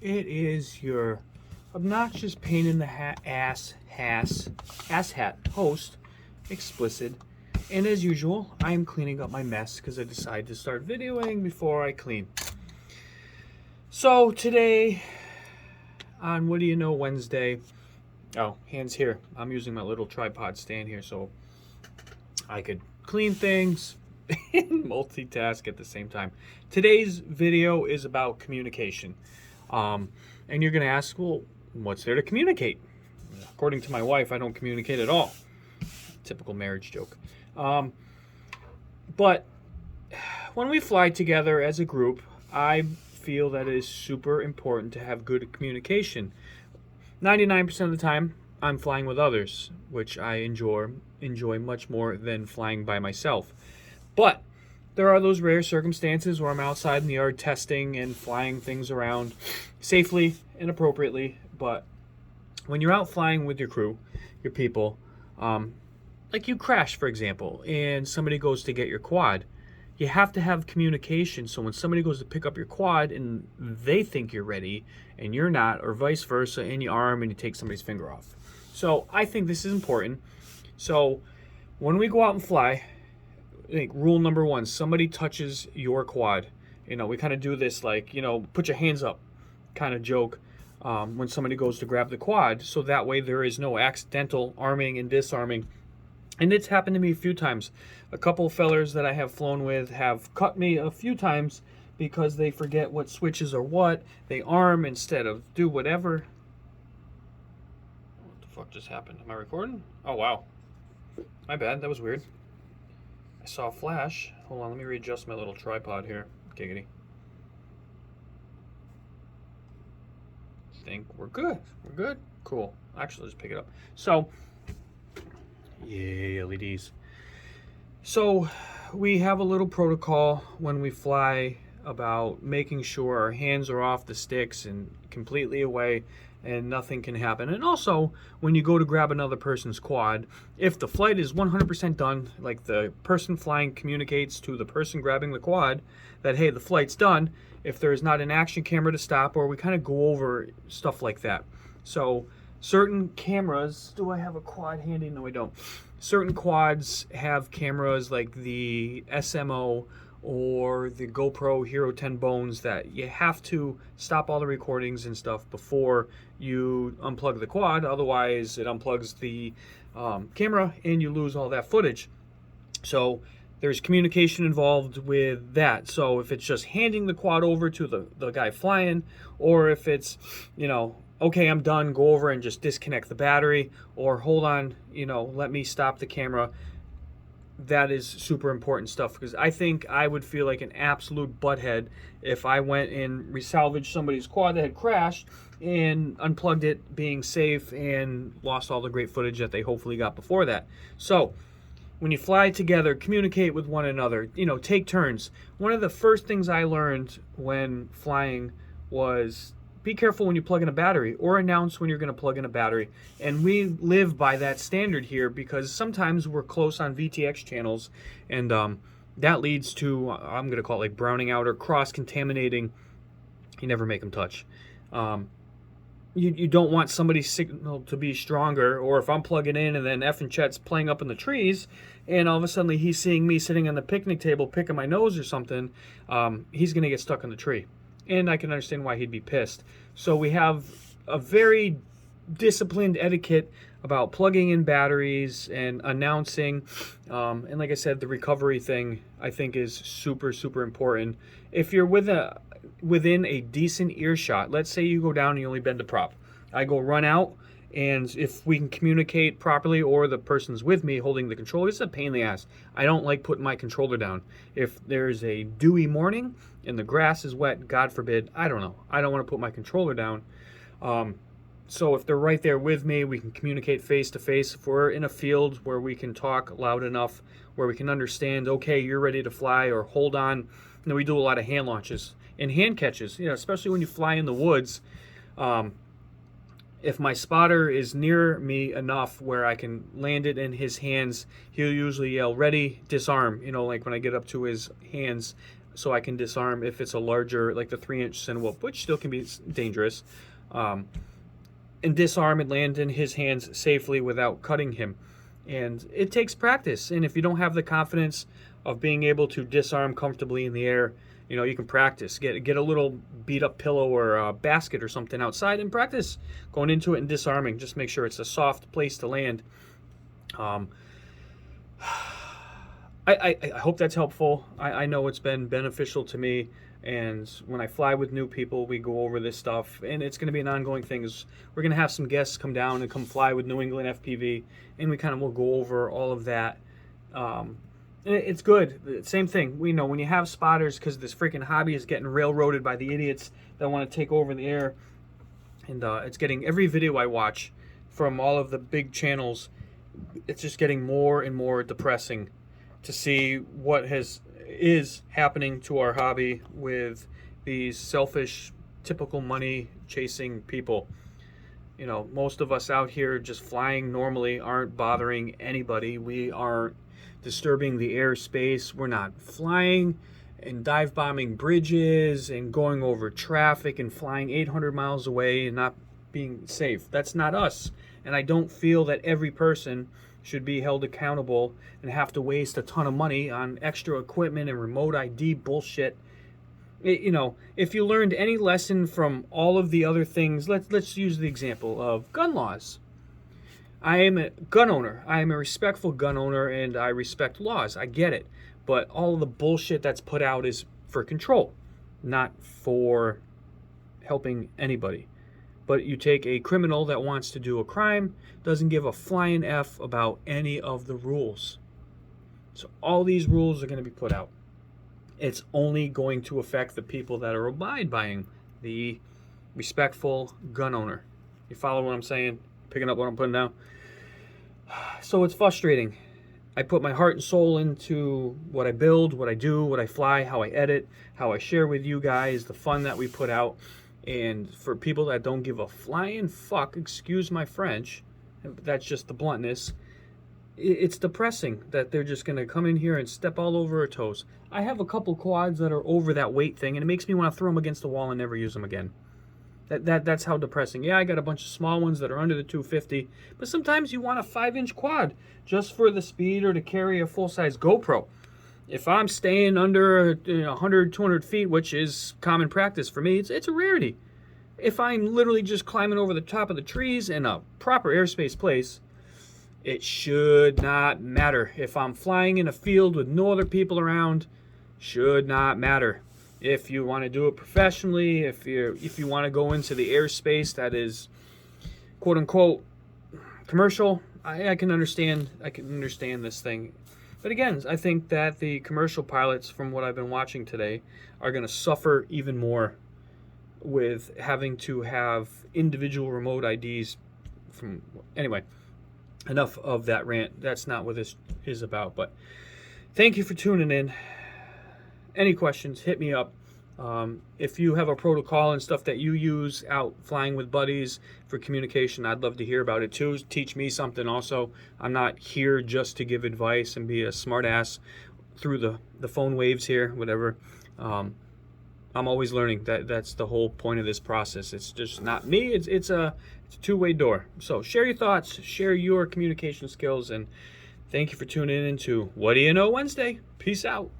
It is your obnoxious pain in the ass hat host, Explicit. And as usual, I am cleaning up my mess because I decided to start videoing before I clean. So today, on What Do You Know Wednesday, oh, hands here. I'm using my little tripod stand here so I could clean things and multitask at the same time. Today's video is about communication. And you're going to ask, well, what's there to communicate? According to my wife, I don't communicate at all. Typical marriage joke. But when we fly together as a group, I feel that it is super important to have good communication. 99% of the time, I'm flying with others, which I enjoy much more than flying by myself. But there are those rare circumstances where I'm outside in the yard testing and flying things around safely and appropriately. But when you're out flying with your crew, your people, like you crash, for example, and somebody goes to get your quad, you have to have communication. So when somebody goes to pick up your quad and they think you're ready and you're not, or vice versa, and you arm and you take somebody's finger off. So I think this is important. So when we go out and fly, I think rule number one, somebody touches your quad. We kind of do this like, put your hands up kind of joke when somebody goes to grab the quad. So that way there is no accidental arming and disarming. And it's happened to me a few times. A couple of fellers that I have flown with have cut me a few times because they forget what switches are what. They arm instead of do whatever. What the fuck just happened? Am I recording? Oh, wow. My bad. That was weird. I saw a flash. Hold on, let me readjust my little tripod here. Giggity. Think we're good. We're good? Cool. Actually, let's pick it up. So, yay, LEDs. So, we have a little protocol when we fly about making sure our hands are off the sticks and completely away and nothing can happen. And also, when you go to grab another person's quad, if the flight is 100% done, like the person flying communicates to the person grabbing the quad that, hey, the flight's done, if there's not an action camera to stop, or we kind of go over stuff like that. So certain cameras, do I have a quad handy? No, I don't. Certain quads have cameras like the SMO or the GoPro Hero 10 Bones that you have to stop all the recordings and stuff before you unplug the quad. Otherwise, it unplugs the camera and you lose all that footage. So there's communication involved with that. So if it's just handing the quad over to the guy flying, or if it's, okay, I'm done, go over and just disconnect the battery, or hold on, let me stop the camera. That is super important stuff, because I think I would feel like an absolute butthead if I went and resalvaged somebody's quad that had crashed and unplugged it being safe and lost all the great footage that they hopefully got before that. So when you fly together, communicate with one another, take turns. One of the first things I learned when flying was be careful when you plug in a battery, or announce when you're going to plug in a battery. And we live by that standard here because sometimes we're close on VTX channels, and that leads to, I'm going to call it like browning out or cross-contaminating. You never make them touch. You don't want somebody's signal to be stronger, or if I'm plugging in and then F and Chet's playing up in the trees, and all of a sudden he's seeing me sitting on the picnic table picking my nose or something, he's going to get stuck in the tree. And I can understand why he'd be pissed. So we have a very disciplined etiquette about plugging in batteries and announcing. And like I said, the recovery thing I think is super, super important. If you're within a decent earshot, let's say you go down and you only bend the prop. I go run out, and if we can communicate properly, or the person's with me holding the controller, it's a pain in the ass. I don't like putting my controller down. If there's a dewy morning and the grass is wet, God forbid, I don't know. I don't want to put my controller down. So if they're right there with me, we can communicate face to face. If we're in a field where we can talk loud enough, where we can understand, okay, you're ready to fly, or hold on. We do a lot of hand launches and hand catches, especially when you fly in the woods. If my spotter is near me enough where I can land it in his hands, he'll usually yell, ready, disarm. Like when I get up to his hands, so I can disarm if it's a larger, like the 3-inch cinewhoop, which still can be dangerous, um, and disarm and land in his hands safely without cutting him. And it takes practice. And if you don't have the confidence of being able to disarm comfortably in the air, you can practice. Get a little beat up pillow or a basket or something outside and practice going into it and disarming. Just make sure it's a soft place to land. I hope that's helpful. I know it's been beneficial to me. And when I fly with new people, we go over this stuff, and it's going to be an ongoing thing. We're going to have some guests come down and come fly with New England FPV, and we kind of will go over all of that. It's good. Same thing. We know when you have spotters, because this freaking hobby is getting railroaded by the idiots that want to take over the air, and it's getting every video I watch from all of the big channels, it's just getting more and more depressing to see what is happening to our hobby with these selfish, typical money chasing people. Most of us out here just flying normally aren't bothering anybody. We aren't disturbing the airspace. We're not flying and dive bombing bridges and going over traffic and flying 800 miles away and not being safe. That's not us. And I don't feel that every person should be held accountable and have to waste a ton of money on extra equipment and remote ID bullshit. If you learned any lesson from all of the other things, let's use the example of gun laws. I am a gun owner. I am a respectful gun owner, and I respect laws. I get it. But all of the bullshit that's put out is for control, not for helping anybody. But you take a criminal that wants to do a crime, doesn't give a flying F about any of the rules. So all these rules are going to be put out. It's only going to affect the people that are abiding, the respectful gun owner. You follow what I'm saying? Picking up what I'm putting down? So it's frustrating. I put my heart and soul into what I build, what I do, what I fly, how I edit, how I share with you guys, the fun that we put out. And for people that don't give a flying fuck, excuse my French, that's just the bluntness, it's depressing that they're just going to come in here and step all over our toes. I have a couple quads that are over that weight thing, and it makes me want to throw them against the wall and never use them again. That's how depressing. Yeah, I got a bunch of small ones that are under the 250, but sometimes you want a 5-inch quad just for the speed or to carry a full-size GoPro. If I'm staying under 100, 200 feet, which is common practice for me, it's a rarity. If I'm literally just climbing over the top of the trees in a proper airspace place, it should not matter. If I'm flying in a field with no other people around, should not matter. If you want to do it professionally, if you want to go into the airspace that is quote unquote commercial, I can understand this thing. But again, I think that the commercial pilots, from what I've been watching today, are going to suffer even more with having to have individual remote IDs anyway, enough of that rant. That's not what this is about. But thank you for tuning in. Any questions, hit me up. If you have a protocol and stuff that you use out flying with buddies for communication, I'd love to hear about it too. Teach me something also. I'm not here just to give advice and be a smart ass through the phone waves here, whatever. I'm always learning. That's the whole point of this process. It's just not me. It's a two-way door. So share your thoughts, share your communication skills, and thank you for tuning in to What Do You Know Wednesday. Peace out.